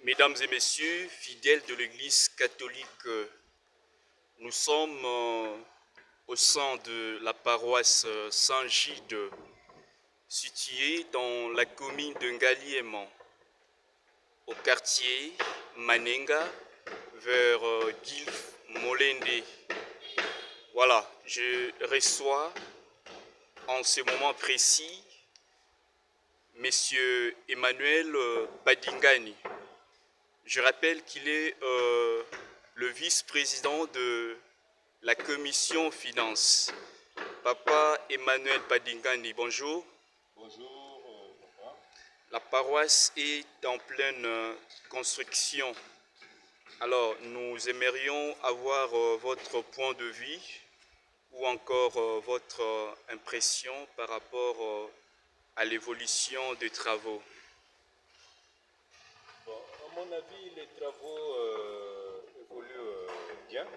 Mesdames et messieurs, fidèles de l'Église catholique, nous sommes au sein de la paroisse Saint-Gide, située dans la commune de Ngaliéman, au quartier Manenga, vers Gilf Molende. Voilà, je reçois en ce moment précis Monsieur Emmanuel Badingani. Je rappelle qu'il est le vice-président de la commission finance. Papa Emmanuel Badingani, bonjour. Bonjour, papa. La paroisse est en pleine construction. Alors, nous aimerions avoir votre point de vue ou encore votre impression par rapport à l'évolution des travaux. Bon, à mon avis, les travaux évoluent bien.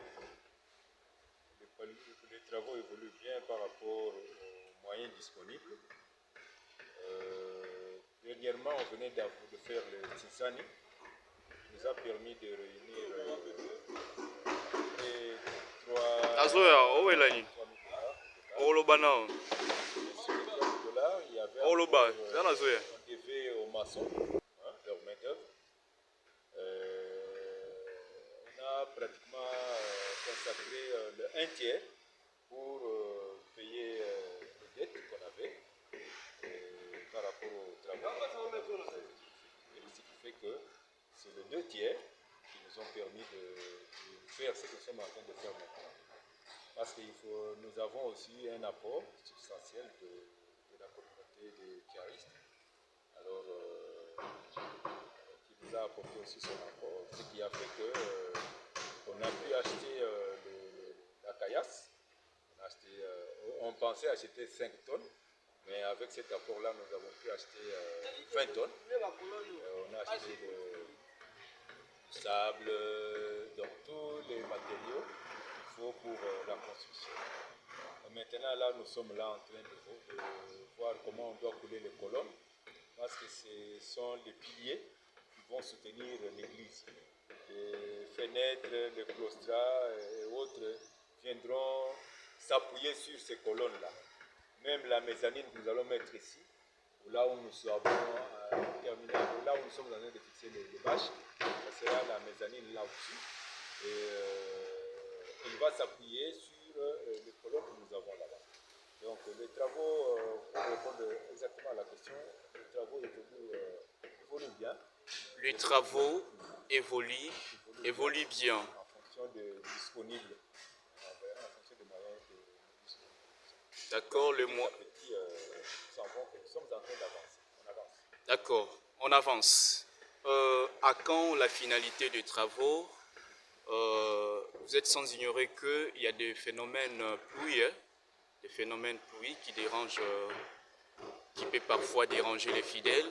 Les travaux évoluent bien par rapport aux moyens disponibles. Dernièrement, on venait de faire le Tsitsani, qui nous a permis de réunir les 3 milliards. De là, il y avait on devait aux maçons, leur main-d'œuvre. On a pratiquement consacré un tiers pour payer les dettes qu'on avait par rapport aux travaux. Et ce qui fait que c'est les 2 tiers qui nous ont permis de faire ce que nous sommes en train de faire maintenant. Parce que nous avons aussi un apport substantiel de la communauté des charistes. Alors, qui nous a apporté aussi son apport, ce qui a fait qu'on a pu acheter la caillasse. On pensait acheter 5 tonnes, mais avec cet apport-là, nous avons pu acheter 20 tonnes. On a acheté du sable, donc tous les matériaux qu'il faut pour la construction. Et maintenant, là, nous sommes là en train de voir comment on doit couler les colonnes, parce que ce sont les piliers qui vont soutenir l'église. Les fenêtres, les claustras et autres viendront s'appuyer sur ces colonnes-là. Même la mezzanine que nous allons mettre ici, là où nous avons terminé, là où nous sommes en train de fixer les bâches, ça sera la mezzanine là au-dessus. Et il va s'appuyer sur les colonnes que nous avons là-bas. Donc les travaux, pour répondre exactement à la question, les travaux évoluent bien. Les travaux évoluent bien. En fonction des disponibles, en fonction des moyens disponibles. D'accord, le mois. Nous sommes en train d'avancer. On avance. D'accord, on avance. À quand la finalité des travaux? Vous êtes sans ignorer qu'il y a des phénomènes pluie qui dérangent, qui peut parfois déranger les fidèles.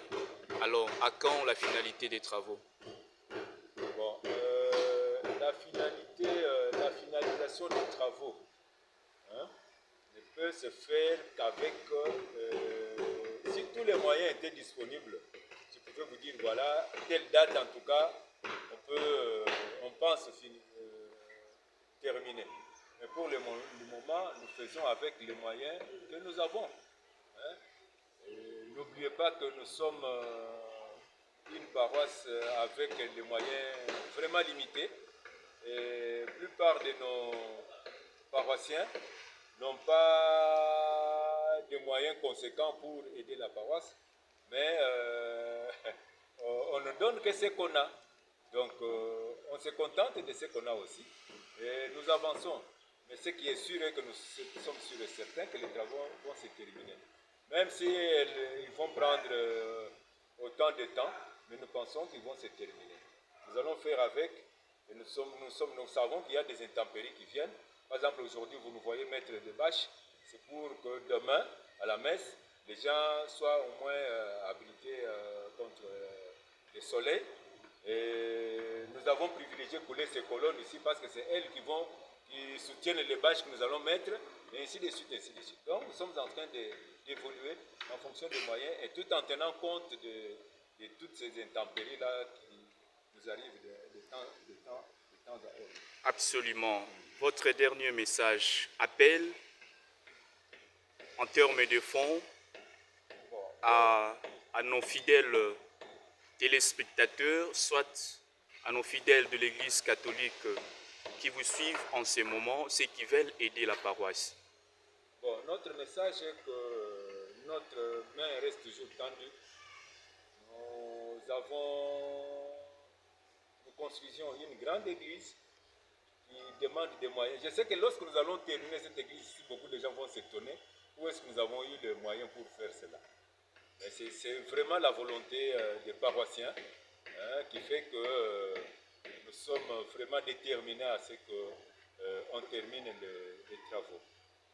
Alors, à quand la finalité des travaux? Bon, la finalisation des travaux ne peut se faire qu'avec, si tous les moyens étaient disponibles, je peux vous dire, voilà, telle date en tout cas, on pense terminer. Mais pour le moment, nous faisons avec les moyens que nous avons. N'oubliez pas que nous sommes une paroisse avec des moyens vraiment limités. Et la plupart de nos paroissiens n'ont pas de moyens conséquents pour aider la paroisse, mais on ne donne que ce qu'on a. Donc on se contente de ce qu'on a aussi. Et nous avançons. Mais ce qui est sûr est que nous sommes sûrs et certains que les travaux vont se terminer. Même si ils vont prendre autant de temps, mais nous pensons qu'ils vont se terminer. Nous allons faire avec, et nous savons qu'il y a des intempéries qui viennent. Par exemple, aujourd'hui, vous nous voyez mettre des bâches, c'est pour que demain, à la messe, les gens soient au moins habilités contre le soleil. Et nous avons privilégié couler ces colonnes ici parce que c'est elles qui soutiennent les bâches que nous allons mettre, et ainsi de suite, ainsi de suite. Donc nous sommes en train d'évoluer en fonction des moyens et tout en tenant compte de toutes ces intempéries-là qui nous arrive de temps à autre. Absolument. Votre dernier message appelle en termes de fond Bon, à nos fidèles téléspectateurs, soit à nos fidèles de l'Église catholique qui vous suivent en ce moment, ceux qui veulent aider la paroisse. bon, notre message est que notre main reste toujours tendue. Nous construisions une grande église qui demande des moyens. Je sais que lorsque nous allons terminer cette église ici, beaucoup de gens vont s'étonner où est-ce que nous avons eu les moyens pour faire cela. Mais c'est vraiment la volonté des paroissiens qui fait que nous sommes vraiment déterminés à ce qu'on termine les travaux.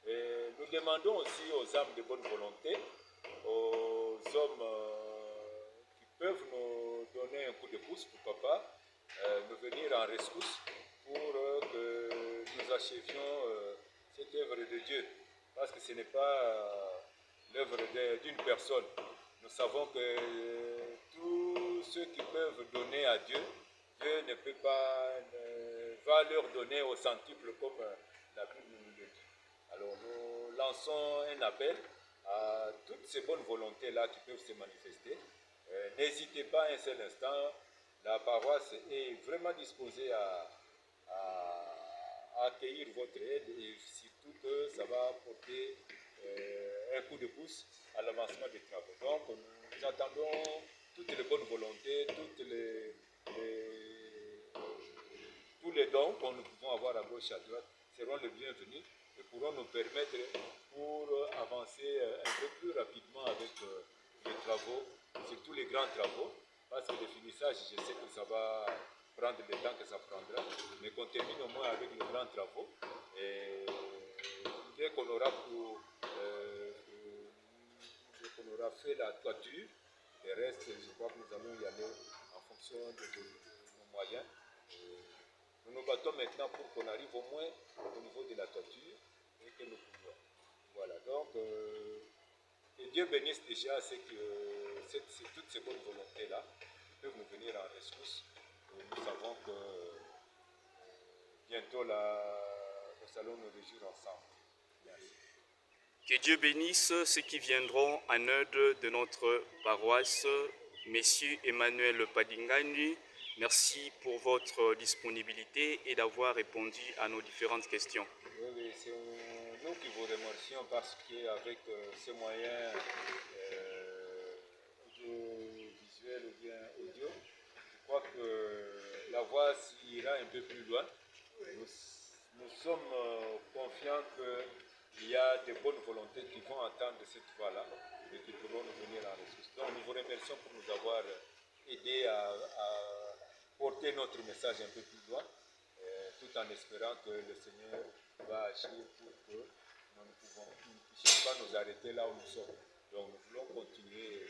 Et nous demandons aussi aux âmes de bonne volonté, aux hommes qui peuvent nous donner un coup de pouce, pourquoi pas, nous venir en rescousse pour que nous achevions cette œuvre de Dieu. Parce que ce n'est pas l'œuvre d'une personne. Nous savons que tous ceux qui peuvent donner à Dieu, Dieu ne peut pas, va leur donner au centuple comme la Bible nous le dit. Alors nous lançons un appel à toutes ces bonnes volontés-là qui peuvent se manifester. N'hésitez pas un seul instant, la paroisse est vraiment disposée à accueillir votre aide et surtout que ça va apporter un coup de pouce à l'avancement des travaux. Donc nous attendons toutes les bonnes volontés, tous les dons que nous pouvons avoir à gauche et à droite seront les bienvenus et pourront nous permettre pour avancer un peu plus rapidement avec les travaux, surtout les grands travaux, parce que le finissage, je sais que ça va prendre le temps que ça prendra, mais qu'on termine au moins avec les grands travaux. Et dès qu'on aura, fait la toiture, le reste, je crois que nous allons y aller en fonction de nos moyens. Nous nous battons maintenant pour qu'on arrive au moins au niveau de la toiture et que nous pouvons. Voilà, donc que Dieu bénisse déjà toutes ces bonnes volontés-là qui peuvent nous venir en rescousse. Nous savons que bientôt nous allons nous réjouir ensemble. Merci. Que Dieu bénisse ceux qui viendront en aide de notre paroisse. Messieurs Emmanuel Padingani, merci pour votre disponibilité et d'avoir répondu à nos différentes questions. Oui, c'est nous qui vous remercions parce qu'avec ces moyens audiovisuels ou bien audio, je crois que la voix ira un peu plus loin. Nous sommes confiants qu'il y a de bonnes volontés qui vont entendre cette voix-là et qui pourront nous venir en ressource. Donc nous vous remercions pour nous avoir aidé à porter notre message un peu plus loin, tout en espérant que le Seigneur va agir pour que nous ne puissions pas nous arrêter là où nous sommes. Donc nous voulons continuer.